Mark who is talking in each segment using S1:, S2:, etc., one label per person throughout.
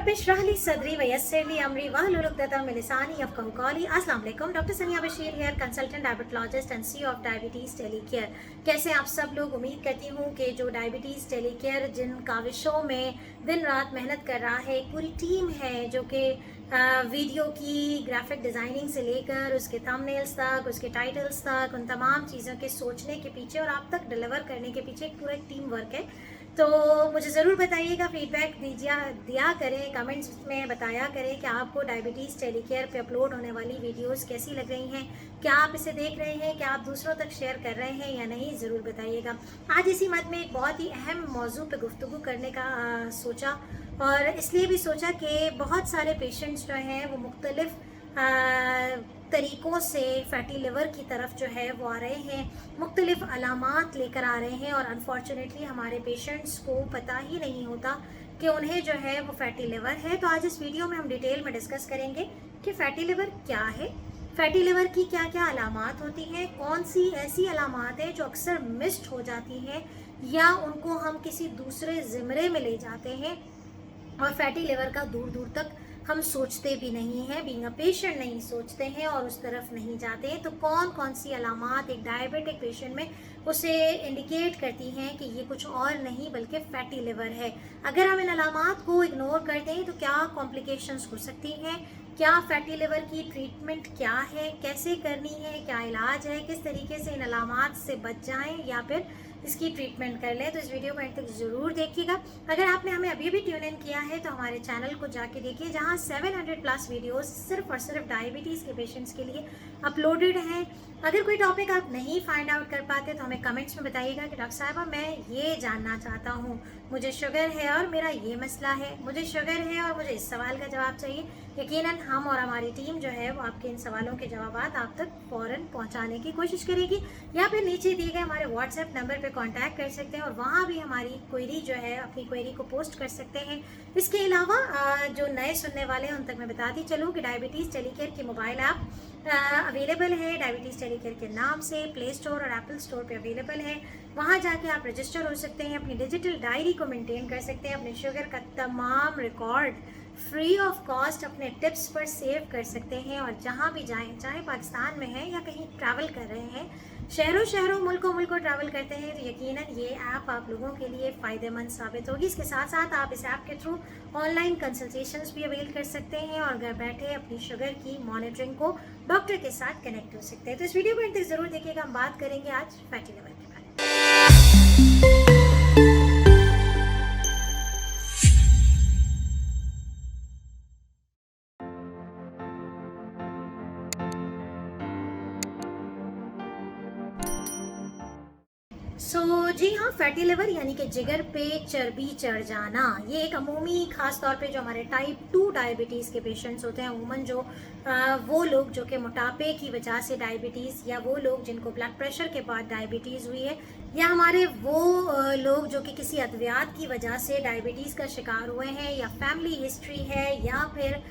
S1: रब इश्रह ली सदरी वयस्सिर ली अमरी वहलुल उक़दतम मिन लिसानी यफ़क़हू क़ौली। अस्सलाम वालेकुम, doctor Sania Bashir here, consultant diabetologist and C of diabetes telecare. कैसे आप सब लोग? उम्मीद करती हूँ कि जो डायबिटीज़ टेलीकेयर जिन काविशों में दिन रात मेहनत कर रहा है, एक पूरी टीम है जो कि वीडियो की ग्राफिक डिज़ाइनिंग से लेकर उसके थंबनेल्स तक, उसके टाइटल्स तक, उन तमाम चीज़ों के सोचने के पीछे और आप तक डिलीवर करने के पीछे एक पूरा टीम वर्क है। तो मुझे ज़रूर बताइएगा, फीडबैक दिया करें, कमेंट्स में बताया करें कि आपको डायबिटीज़ टेलीकेयर पे अपलोड होने वाली वीडियोस कैसी लग रही हैं, क्या आप इसे देख रहे हैं, क्या आप दूसरों तक शेयर कर रहे हैं या नहीं, ज़रूर बताइएगा। आज इसी मद में एक बहुत ही अहम मौजू पे गुफ्तगू करने का सोचा, और इसलिए भी सोचा कि बहुत सारे पेशेंट्स जो हैं वो मुख्तलिफ तरीक़ों से फैटी लिवर की तरफ जो है वो आ रहे हैं, मुख्तलिफ अलामात लेकर आ रहे हैं, और अनफॉर्चुनेटली हमारे पेशेंट्स को पता ही नहीं होता कि उन्हें जो है वो फैटी लिवर है। तो आज इस वीडियो में हम डिटेल में डिस्कस करेंगे कि फैटी लिवर क्या है, फैटी लिवर की क्या क्या अलामात होती हैं, कौन सी ऐसी अलामात हैं जो अक्सर मिस्ड हो जाती हैं या उनको हम किसी दूसरे ज़िम्रे में ले जाते हैं और फैटी लिवर का दूर दूर तक हम सोचते भी नहीं हैं, बीइंग अ पेशेंट नहीं सोचते हैं और उस तरफ नहीं जाते हैं। तो कौन कौन सी अलामात एक डायबिटिक पेशेंट में उसे इंडिकेट करती हैं कि ये कुछ और नहीं बल्कि फैटी लिवर है। अगर हम इन अलामात को इग्नोर करते हैं तो क्या कॉम्प्लिकेशंस हो सकती हैं, क्या फैटी लिवर की ट्रीटमेंट क्या है, कैसे करनी है, क्या इलाज है, किस तरीके से इन अलामात से बच जाएं या फिर इसकी ट्रीटमेंट कर लें। तो इस वीडियो को अंत तक ज़रूर देखिएगा। अगर आपने हमें अभी भी ट्यून इन किया है तो हमारे चैनल को जाके देखिए, जहां 700+ वीडियोस सिर्फ और सिर्फ डायबिटीज़ के पेशेंट्स के लिए अपलोडेड हैं। अगर कोई टॉपिक आप नहीं फाइंड आउट कर पाते तो हमें कमेंट्स में बताइएगा कि डॉक्टर साहिबा मैं ये जानना चाहता हूँ, मुझे शुगर है और मेरा ये मसला है, मुझे शुगर है और मुझे इस सवाल का जवाब चाहिए। यकीनन हम और हमारी टीम जो है वो आपके इन सवालों के जवाब आप तक फ़ौरन पहुँचाने की कोशिश करेगी, या फिर नीचे दिए गए हमारे व्हाट्सएप नंबर पर कांटेक्ट कर सकते हैं और वहाँ भी हमारी क्वेरी जो है अपनी क्वेरी को पोस्ट कर सकते हैं। इसके अलावा जो नए सुनने वाले हैं उन तक मैं बताती चलूँ कि डायबिटीज़ टेलीकेयर की मोबाइल ऐप अवेलेबल है। डायबिटीज़ टेलीकेयर के नाम से प्ले स्टोर और एप्पल स्टोर पे अवेलेबल है। वहाँ जाके आप रजिस्टर हो सकते हैं, अपनी डिजिटल डायरी को मेंटेन कर सकते हैं, अपने शुगर का तमाम रिकॉर्ड फ्री ऑफ कॉस्ट अपने टिप्स पर सेव कर सकते हैं, और जहाँ भी जाएं, चाहे पाकिस्तान में हैं या कहीं ट्रैवल कर रहे हैं, शहरों शहरों मुल्कों मुल्कों ट्रैवल करते हैं, तो यकीनन ये ऐप आप लोगों के लिए फ़ायदेमंद साबित होगी। इसके साथ साथ आप इस ऐप के थ्रू ऑनलाइन कंसल्टेशंस भी अवेल कर सकते हैं और घर बैठे अपनी शुगर की मॉनिटरिंग को डॉक्टर के साथ कनेक्ट हो सकते हैं। तो इस वीडियो को अंत तक ज़रूर देखिएगा। हम बात करेंगे आज फैटी लिवर के बारे में। जी हाँ, फैटी लिवर यानी कि जिगर पे चर्बी चढ़ जाना, ये एक अमूमी ख़ास तौर पे जो हमारे टाइप 2 डायबिटीज़ के पेशेंट्स होते हैं, अमूमन जो वो लोग जो कि मोटापे की वजह से डायबिटीज़, या वो लोग जिनको ब्लड प्रेशर के बाद डायबिटीज़ हुई है, या हमारे वो लोग जो कि किसी अद्वियात की वजह से डायबिटीज़ का शिकार हुए हैं, या फैमिली हिस्ट्री है, या फिर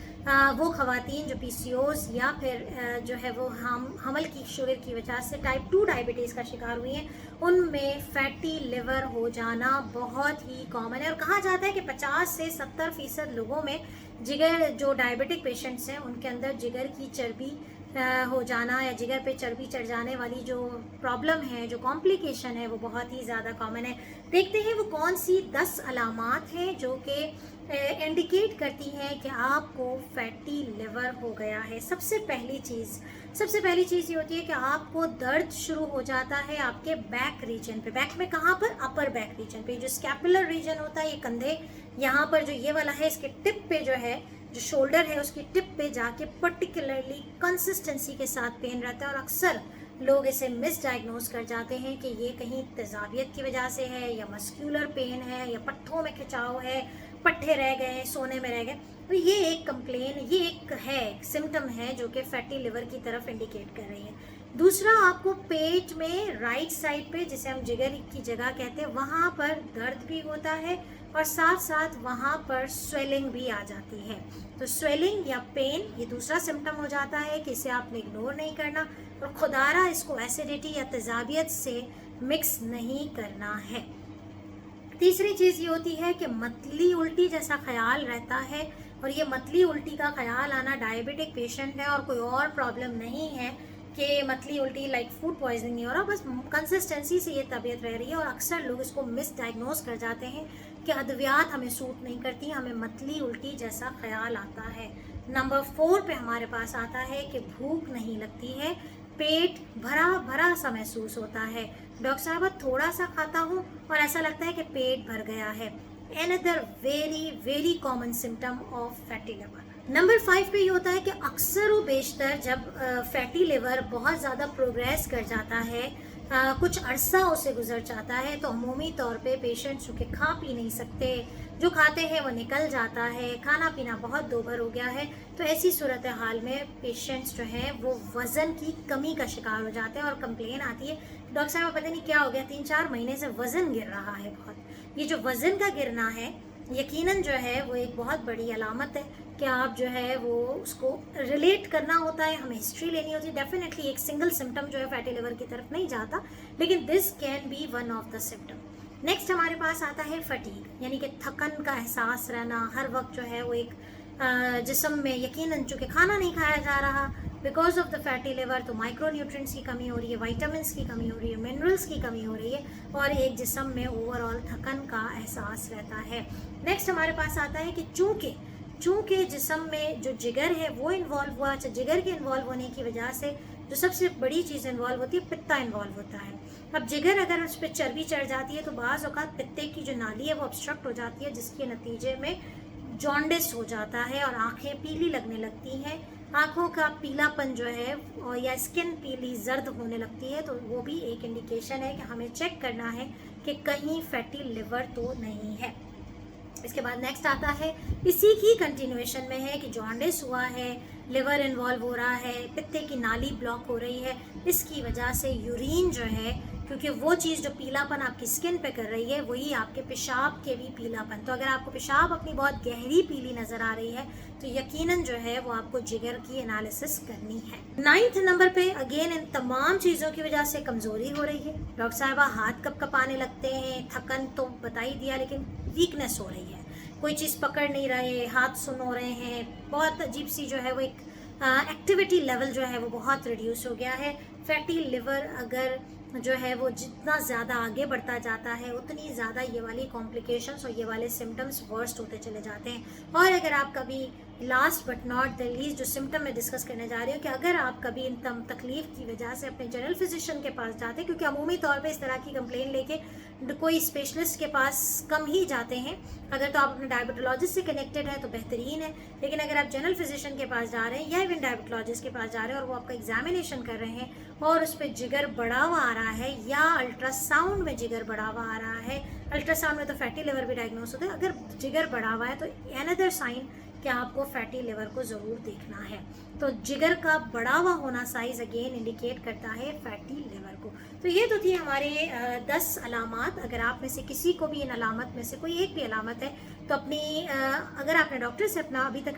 S1: वो ख़वातीन जो PCOS या फिर जो है वो हमल की शुगर की वजह से टाइप 2 डायबिटीज़ का शिकार हुई हैं, उनमें फैटी लिवर हो जाना बहुत ही कॉमन है। और कहा जाता है कि 50 से 70% लोगों में जिगर, जो डायबिटिक पेशेंट्स हैं उनके अंदर जिगर की चर्बी हो जाना या जिगर पे चर्बी चढ़ जाने वाली जो प्रॉब्लम है, जो कॉम्प्लिकेशन है, वो बहुत ही ज़्यादा कॉमन है। देखते हैं वो कौन सी 10 अलामात हैं जो कि इंडिकेट करती हैं कि आपको फैटी लिवर हो गया है। सबसे पहली चीज़ ये होती है कि आपको दर्द शुरू हो जाता है आपके बैक रीजन पे। बैक में कहाँ पर? अपर बैक रीजन पे। जो स्कैपुलर रीजन होता है, ये कंधे यहाँ पर जो ये वाला है, इसके टिप पे जो है, जो शोल्डर है उसकी टिप पे जाके पर्टिकुलरली कंसिस्टेंसी के साथ पेन रहता है, और अक्सर लोग इसे मिसडायग्नोज कर जाते हैं कि ये कहीं तेजाबियत की वजह से है, या मस्क्यूलर पेन है, या पट्ठों में खिंचाव है, पट्ठे रह गए, सोने में रह गए। तो ये एक कंप्लेन, ये एक सिम्टम है जो कि फैटी लिवर की तरफ इंडिकेट कर रही है। दूसरा, आपको पेट में राइट साइड पे, जिसे हम जिगर की जगह कहते हैं, वहाँ पर दर्द भी होता है और साथ साथ वहाँ पर स्वेलिंग भी आ जाती है। तो स्वेलिंग या पेन ये दूसरा सिम्टम हो जाता है कि इसे आपने इग्नोर नहीं करना, और खुदारा इसको एसिडिटी या तेजाबियत से मिक्स नहीं करना है। तीसरी चीज़ ये होती है कि मतली उल्टी जैसा ख्याल रहता है, और ये मतली उल्टी का ख्याल आना डायबिटिक पेशेंट है और कोई और प्रॉब्लम नहीं है कि मतली उल्टी लाइक फूड पॉइजनिंग नहीं हो रहा, बस कंसिस्टेंसी से ये तबीयत रह रही है। और अक्सर लोग इसको मिस डायग्नोज कर जाते हैं कि अद्वियात हमें सूट नहीं करती, हमें मतली उल्टी जैसा ख्याल आता है। नंबर 4 पे हमारे पास आता है कि भूख नहीं लगती है, पेट भरा भरा सा महसूस होता है। डॉक्टर साहब थोड़ा सा खाता हूँ और ऐसा लगता है कि पेट भर गया है। Another very common symptom of fatty liver. Number 5 पे ये होता है कि अक्सर व बेशतर जब फैटी लिवर बहुत ज़्यादा प्रोग्रेस कर जाता है, कुछ अरसा उसे गुजर जाता है, तो अमूमी तौर पे पेशेंट्स चूँकि खा पी नहीं सकते, जो खाते हैं वो निकल जाता है, खाना पीना बहुत दोभर हो गया है, तो ऐसी सूरत हाल में पेशेंट्स जो हैं वो वज़न की कमी का शिकार हो जाते हैं और कंप्लेन आती है डॉक्टर साहब पता नहीं क्या हो गया, 3-4 महीने से वज़न गिर रहा है बहुत। ये जो वज़न का गिरना है यकीनन जो है वो एक बहुत बड़ी अलामत है कि आप जो है वो उसको रिलेट करना होता है, हमें हिस्ट्री लेनी होती है। डेफिनेटली एक सिंगल सिम्टम जो है फैटी लिवर की तरफ नहीं जाता, लेकिन this can be one of the symptom. Next हमारे पास आता है फटीग, यानी कि थकन का एहसास रहना, हर वक्त जो है वो एक जिस्म में यकीनन चूँकि खाना नहीं खाया जा रहा because of the fatty liver, तो माइक्रो न्यूट्रिएंट्स की कमी हो रही है, विटामिन्स की कमी हो रही है, मिनरल्स की कमी हो रही है, और एक जिस्म में ओवरऑल थकन का एहसास रहता है। नेक्स्ट हमारे पास आता है कि चूँकि जिस्म में जो जिगर है वो इन्वॉल्व हुआ, अच्छा जिगर के इन्वॉल्व होने की वजह से जो सबसे बड़ी चीज़ इन्वॉल्व होती है पित्ता इन्वॉल्व होता है। अब जिगर अगर उस पर चर्बी चढ़ जाती है तो बाज़ औक़ात पित्ते की जो नाली है वो ऑब्स्ट्रक्ट हो जाती है, जिसके नतीजे में जॉन्डिस हो जाता है और आँखें पीली लगने लगती हैं। आँखों का पीलापन जो है और या स्किन पीली जर्द होने लगती है, तो वो भी एक इंडिकेशन है कि हमें चेक करना है कि कहीं फैटी लिवर तो नहीं है। इसके बाद नेक्स्ट आता है, इसी की कंटिन्यूएशन में है कि जॉन्डिस हुआ है, लिवर इन्वॉल्व हो रहा है, पित्ते की नाली ब्लॉक हो रही है, इसकी वजह से यूरिन जो है, क्योंकि वो चीज़ जो पीलापन आपकी स्किन पे कर रही है वही आपके पेशाब के भी पीलापन, तो अगर आपको पेशाब अपनी बहुत गहरी पीली नज़र आ रही है तो यकीनन जो है वो आपको जिगर की एनालिसिस करनी है। 9th नंबर पे अगेन इन तमाम चीज़ों की वजह से कमज़ोरी हो रही है। डॉक्टर साहबा हाथ कब कपाने लगते हैं, थकन तो बता ही दिया, लेकिन वीकनेस हो रही है, कोई चीज़ पकड़ नहीं रहे, हाथ सुन हो रहे हैं, बहुत अजीब सी जो है वो एक एक्टिविटी लेवल जो है वो बहुत रिड्यूस हो गया है। फैटी लिवर अगर जो है वो जितना ज़्यादा आगे बढ़ता जाता है उतनी ज़्यादा ये वाली कॉम्प्लिकेशंस और ये वाले सिम्टम्स वर्स्ट होते चले जाते हैं। और अगर आप कभी last but not the least जो सिम्टम मैं डिस्कस करने जा रही हूँ कि अगर आप कभी इन तकलीफ़ की वजह से अपने जनरल फिजिशियन के पास जाते हैं, क्योंकि अमूमी तौर पे इस तरह की कंप्लेन लेके कोई स्पेशलिस्ट के पास कम ही जाते हैं, अगर तो आप अपने डायबिटोलॉजिस्ट से कनेक्टेड हैं तो बेहतरीन है, लेकिन अगर आप जनरल फिजिशियन के पास जा रहे हैं या इवन डायबिटोलॉजिस्ट के पास जा रहे हैं और वो आपका एग्जामिनेशन कर रहे हैं और उस पर जिगर बढ़ा हुआ आ रहा है या अल्ट्रासाउंड में जिगर बढ़ा हुआ आ रहा है, अल्ट्रासाउंड में तो फैटी लिवर भी डायग्नोस होता है, अगर जिगर बढ़ा हुआ है तो अनदर साइन कि आपको फैटी लिवर को ज़रूर देखना है। तो जिगर का बढ़ा हुआ होना साइज अगेन इंडिकेट करता है फैटी लिवर को। तो ये तो थी हमारे 10 अलामात। अगर आप में से किसी को भी इन अलामत में से कोई एक भी अलामत है तो अपनी अगर आपने डॉक्टर से अपना अभी तक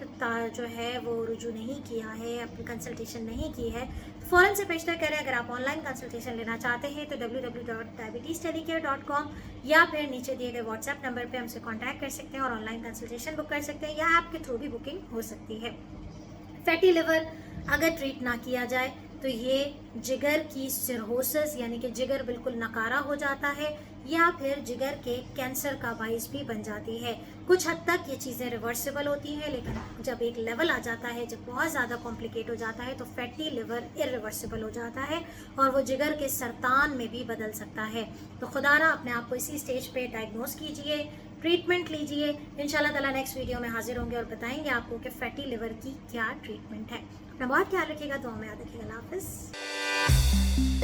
S1: जो है वो रुजू नहीं किया है, अपनी कंसल्टेशन नहीं की है, तो फ़ौरन से पेशतर करें। अगर आप ऑनलाइन कंसल्टेशन लेना चाहते हैं तो www.diabetestelecare.com या फिर नीचे दिए गए व्हाट्सएप नंबर पे हमसे कांटेक्ट कर सकते हैं और ऑनलाइन कंसल्टेशन बुक कर सकते हैं या ऐप के थ्रू भी बुकिंग हो सकती है। फैटी लिवर अगर ट्रीट ना किया जाए तो ये जिगर की सिरहोसिस यानी कि जिगर बिल्कुल नकारा हो जाता है या फिर जिगर के कैंसर का बाइस भी बन जाती है। कुछ हद तक ये चीज़ें रिवर्सिबल होती हैं, लेकिन जब एक लेवल आ जाता है, जब बहुत ज़्यादा कॉम्प्लिकेट हो जाता है तो फैटी लिवर इरिवर्सिबल हो जाता है और वो जिगर के सरतान में भी बदल सकता है। तो खुदारा अपने आप को इसी स्टेज पे डायग्नोस कीजिए, ट्रीटमेंट लीजिए। इंशाल्लाह ताला नेक्स्ट वीडियो में हाजिर होंगे और बताएंगे आपको कि फैटी लिवर की क्या ट्रीटमेंट है। अपना बहुत ख्याल रखिएगा, दुआ में याद रखिएगा। अल्लाह हाफ़िज़।